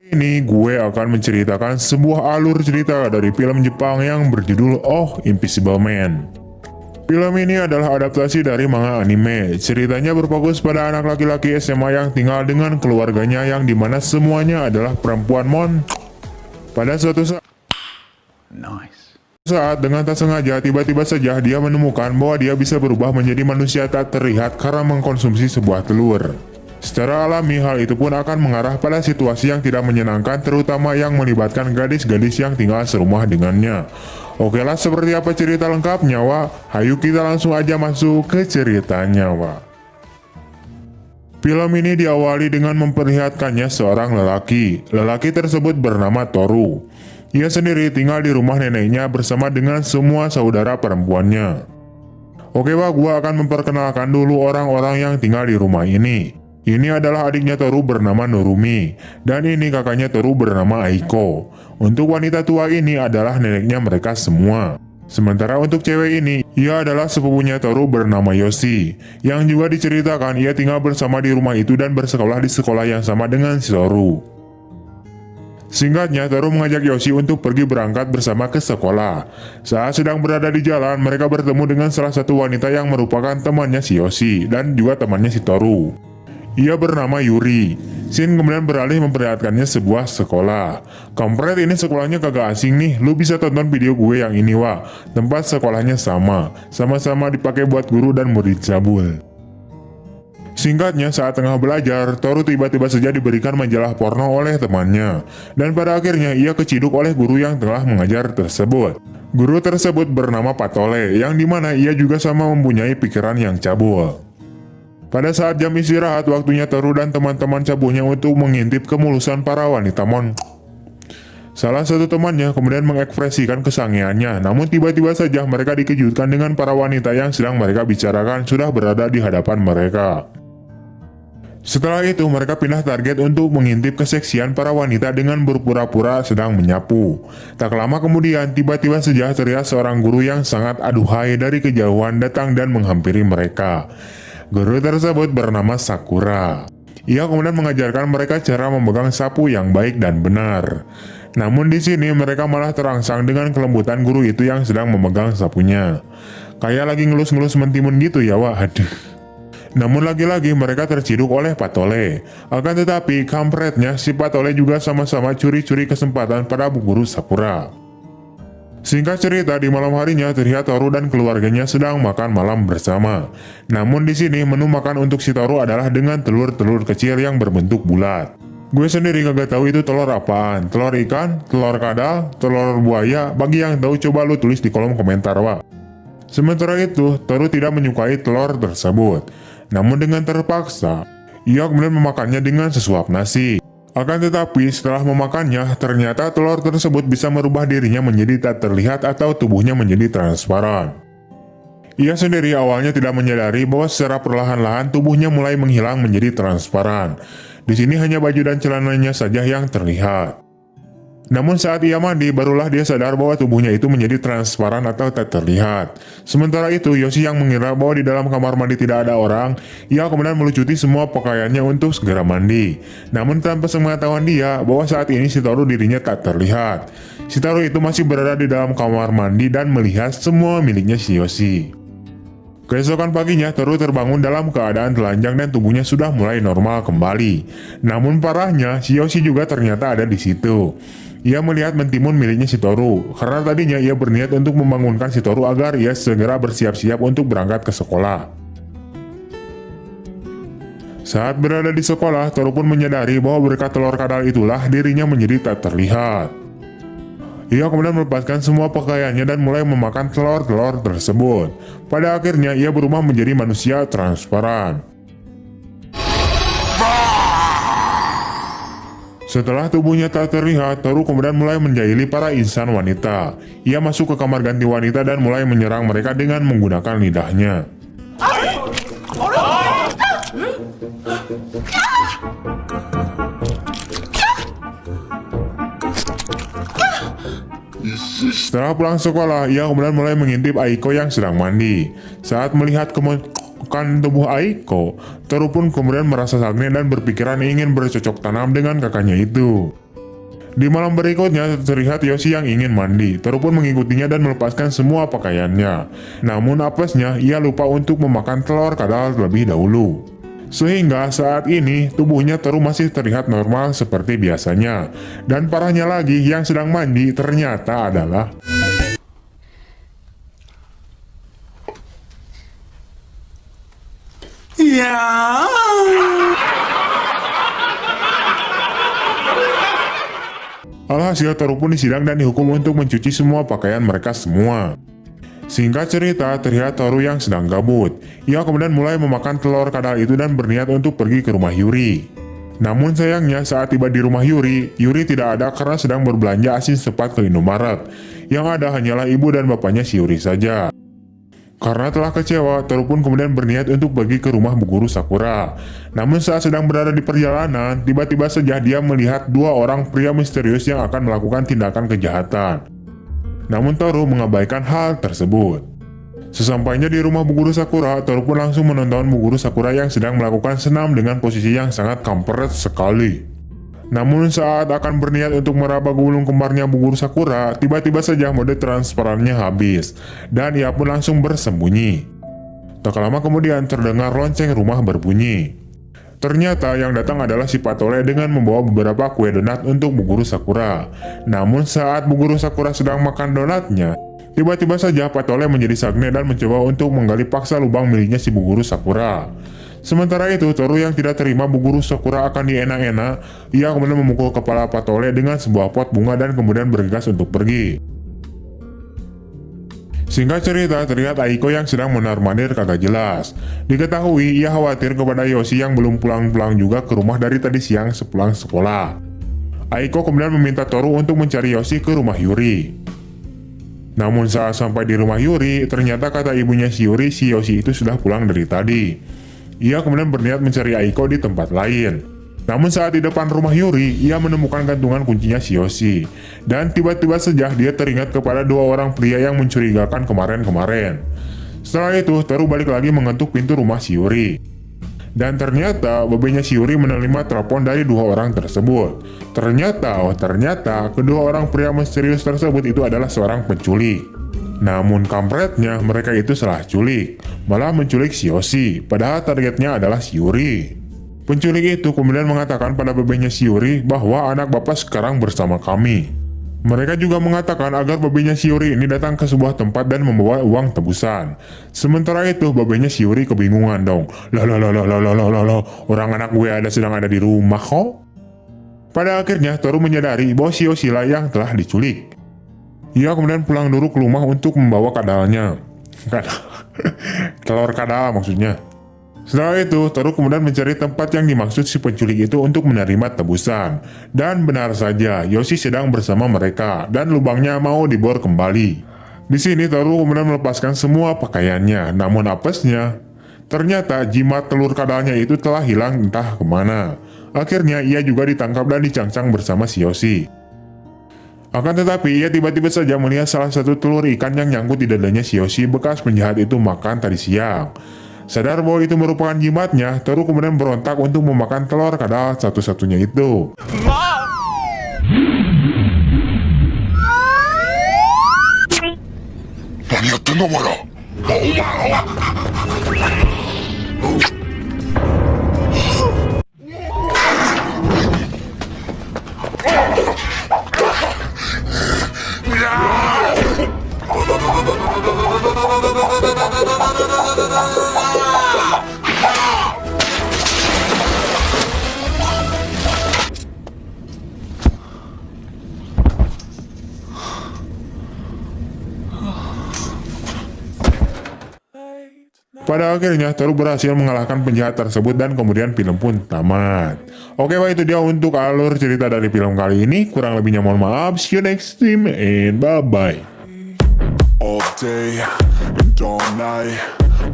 Ini gue akan menceritakan sebuah alur cerita dari film Jepang yang berjudul Oh Invisible Man. Film ini adalah adaptasi dari manga anime. Ceritanya berfokus pada anak laki-laki SMA yang tinggal dengan keluarganya yang dimana semuanya adalah perempuan mon. Pada suatu saat dengan tak sengaja tiba-tiba saja dia menemukan bahwa dia bisa berubah menjadi manusia tak terlihat karena mengkonsumsi sebuah telur. Secara alami hal itu pun akan mengarah pada situasi yang tidak menyenangkan, terutama yang melibatkan gadis-gadis yang tinggal serumah dengannya. Oke lah, seperti apa cerita lengkapnya wa? Hayu kita langsung aja masuk ke ceritanya wa. Film ini diawali dengan memperlihatkannya seorang lelaki. Lelaki tersebut bernama Toru. Ia sendiri tinggal di rumah neneknya bersama dengan semua saudara perempuannya. Oke wa, gua akan memperkenalkan dulu orang-orang yang tinggal di rumah ini. Ini adalah adiknya Toru bernama Norumi, dan ini kakaknya Toru bernama Aiko. Untuk wanita tua ini adalah neneknya mereka semua. Sementara untuk cewek ini, ia adalah sepupunya Toru bernama Yoshi, yang juga diceritakan ia tinggal bersama di rumah itu dan bersekolah di sekolah yang sama dengan si Toru. Singkatnya, Toru mengajak Yoshi untuk pergi berangkat bersama ke sekolah. Saat sedang berada di jalan, mereka bertemu dengan salah satu wanita yang merupakan temannya si Yoshi dan juga temannya si Toru. Ia bernama Yuri. Shin kemudian beralih memperlihatkannya sebuah sekolah. Kampret, ini sekolahnya kagak asing nih. Lu bisa tonton video gue yang ini wa. Tempat sekolahnya sama-sama dipakai buat guru dan murid cabul. Singkatnya, saat tengah belajar, Toru tiba-tiba saja diberikan majalah porno oleh temannya. Dan pada akhirnya ia keciduk oleh guru yang telah mengajar tersebut. Guru tersebut bernama Patole, yang dimana ia juga sama mempunyai pikiran yang cabul. Pada saat jam istirahat, waktunya Toru dan teman-teman cabulnya untuk mengintip kemulusan para wanita mon. Salah satu temannya kemudian mengekspresikan kesangiannya, namun tiba-tiba saja mereka dikejutkan dengan para wanita yang sedang mereka bicarakan sudah berada di hadapan mereka. Setelah itu mereka pindah target untuk mengintip keseksian para wanita dengan berpura-pura sedang menyapu. Tak lama kemudian tiba-tiba saja terlihat seorang guru yang sangat aduhai dari kejauhan datang dan menghampiri mereka. Guru tersebut bernama Sakura. Ia kemudian mengajarkan mereka cara memegang sapu yang baik dan benar. Namun di sini mereka malah terangsang dengan kelembutan guru itu yang sedang memegang sapunya. Kayak lagi ngelus-ngelus mentimun gitu ya wah, aduh. Namun lagi-lagi mereka terciduk oleh Patole. Akan tetapi kampretnya si Patole juga sama-sama curi-curi kesempatan pada bu guru Sakura. Singkat cerita, di malam harinya terlihat Toru dan keluarganya sedang makan malam bersama. Namun di sini menu makan untuk si Toru adalah dengan telur-telur kecil yang berbentuk bulat. Gue sendiri kagak tahu itu telur apaan. Telur ikan, telur kadal, telur buaya. Bagi yang tahu coba lu tulis di kolom komentar wa. Sementara itu, Toru tidak menyukai telur tersebut. Namun dengan terpaksa, ia kemudian memakannya dengan sesuap nasi. Akan tetapi setelah memakannya, ternyata telur tersebut bisa merubah dirinya menjadi tak terlihat atau tubuhnya menjadi transparan. Ia sendiri awalnya tidak menyadari bahwa secara perlahan-lahan tubuhnya mulai menghilang menjadi transparan. Di sini hanya baju dan celananya saja yang terlihat. Namun saat ia mandi, barulah dia sadar bahwa tubuhnya itu menjadi transparan atau tak terlihat. Sementara itu, Yoshi yang mengira bahwa di dalam kamar mandi tidak ada orang, ia kemudian melucuti semua pakaiannya untuk segera mandi. Namun tanpa sepengetahuan dia, bahwa saat ini si Toru dirinya tak terlihat. Si Toru itu masih berada di dalam kamar mandi dan melihat semua miliknya si Yoshi. Keesokan paginya, Toru terbangun dalam keadaan telanjang dan tubuhnya sudah mulai normal kembali. Namun parahnya, si Yoshi juga ternyata ada di situ. Ia melihat mentimun miliknya si Toru, karena tadinya ia berniat untuk membangunkan si Toru agar ia segera bersiap-siap untuk berangkat ke sekolah. Saat berada di sekolah, Toru pun menyadari bahwa berkat telur kadal itulah dirinya menjadi tak terlihat. Ia kemudian melepaskan semua pakaiannya dan mulai memakan telur-telur tersebut. Pada akhirnya ia berubah menjadi manusia transparan. Setelah tubuhnya tak terlihat, Toru kemudian mulai menjahili para insan wanita. Ia masuk ke kamar ganti wanita dan mulai menyerang mereka dengan menggunakan lidahnya. Setelah pulang sekolah, ia kemudian mulai mengintip Aiko yang sedang mandi. Saat melihat menemukan tubuh Aiko, Toru pun kemudian merasa sange dan berpikiran ingin bercocok tanam dengan kakaknya itu. Di malam berikutnya terlihat Yoshi yang ingin mandi. Toru pun mengikutinya dan melepaskan semua pakaiannya. Namun apesnya ia lupa untuk memakan telur kadal terlebih dahulu. Sehingga saat ini tubuhnya Toru masih terlihat normal seperti biasanya. Dan parahnya lagi, yang sedang mandi ternyata adalah Alhasil Toru pun disidang dan dihukum untuk mencuci semua pakaian mereka semua. Singkat cerita, terlihat Toru yang sedang gabut. Ia kemudian mulai memakan telur kadal itu dan berniat untuk pergi ke rumah Yuri. Namun sayangnya saat tiba di rumah Yuri, Yuri tidak ada karena sedang berbelanja asin sepat ke Indomaret. Yang ada hanyalah ibu dan bapaknya si Yuri saja. Karena telah kecewa, Toru pun kemudian berniat untuk pergi ke rumah Bu Guru Sakura. Namun saat sedang berada di perjalanan, tiba-tiba saja dia melihat dua orang pria misterius yang akan melakukan tindakan kejahatan. Namun Toru mengabaikan hal tersebut. Sesampainya di rumah Bu Guru Sakura, Toru pun langsung menonton Bu Guru Sakura yang sedang melakukan senam dengan posisi yang sangat kampret sekali. Namun saat akan berniat untuk meraba gulung kembarnya Bu Guru Sakura, tiba-tiba saja mode transparannya habis, dan ia pun langsung bersembunyi. Tak lama kemudian terdengar lonceng rumah berbunyi. Ternyata yang datang adalah si Patole dengan membawa beberapa kue donat untuk Bu Guru Sakura. Namun saat Bu Guru Sakura sedang makan donatnya, tiba-tiba saja Patole menjadi sagne dan mencoba untuk menggali paksa lubang miliknya si Bu Guru Sakura. Sementara itu, Toru yang tidak terima Bu Guru Sakura akan dienak-enak, ia kemudian memukul kepala Patole dengan sebuah pot bunga dan kemudian bergegas untuk pergi. Singkat cerita, terlihat Aiko yang sedang mondar-mandir kagak jelas. Diketahui ia khawatir kepada Yoshi yang belum pulang-pulang juga ke rumah dari tadi siang sepulang sekolah. Aiko kemudian meminta Toru untuk mencari Yoshi ke rumah Yuri. Namun saat sampai di rumah Yuri, ternyata kata ibunya si Yuri, si Yoshi itu sudah pulang dari tadi. Ia kemudian berniat mencari Aiko di tempat lain. Namun saat di depan rumah Yuri, ia menemukan gantungan kuncinya si Yoshi. Dan tiba-tiba saja dia teringat kepada dua orang pria yang mencurigakan kemarin-kemarin. Setelah itu, Toru balik lagi mengetuk pintu rumah si Yuri. Dan ternyata babenya si Yuri menerima telepon dari dua orang tersebut. Ternyata kedua orang pria misterius tersebut itu adalah seorang penculik. Namun kampretnya, mereka itu salah culik, malah menculik si Yoshi, padahal targetnya adalah si Yuri. Penculik itu kemudian mengatakan pada babenya si Yuri bahwa anak bapak sekarang bersama kami. Mereka juga mengatakan agar babenya si Yuri ini datang ke sebuah tempat dan membawa uang tebusan. Sementara itu babenya si Yuri kebingungan dong. Orang anak gue sedang ada di rumah kok. Pada akhirnya Toru menyadari bahwa si Yoshi lah yang telah diculik. Ia kemudian pulang dulu ke rumah untuk membawa kadalnya. Telur kadal maksudnya. Setelah itu, Toru kemudian mencari tempat yang dimaksud si penculik itu untuk menerima tebusan. Dan benar saja, Yoshi sedang bersama mereka dan lubangnya mau dibor kembali. Di sini Toru kemudian melepaskan semua pakaiannya. Namun apesnya, ternyata jimat telur kadalnya itu telah hilang entah kemana. Akhirnya ia juga ditangkap dan dicangcang bersama si Yoshi. Akan tetapi ia tiba-tiba saja melihat salah satu telur ikan yang nyangkut di dadanya si Yoshi bekas penjahat itu makan tadi siang. Sadar bahwa itu merupakan jimatnya, Toru kemudian berontak untuk memakan telur kadal satu-satunya itu. Pada akhirnya Toru berhasil mengalahkan penjahat tersebut dan kemudian film pun tamat. Oke, itu dia untuk alur cerita dari film kali ini. Kurang lebihnya mohon maaf. See you next time and bye bye. All day and all night,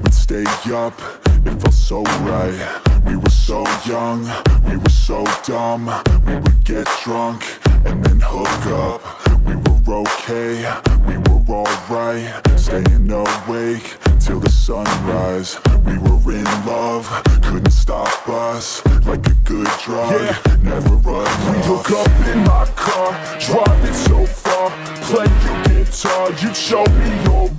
we'd stay up, it felt so right. We were so young, we were so dumb. We would get drunk and then hook up. We were okay, we were alright. Staying awake till the sunrise. We were in love, couldn't stop us. Like a good drug, never enough. We hook up in my car, drive it so far, play your guitar, you'd show me your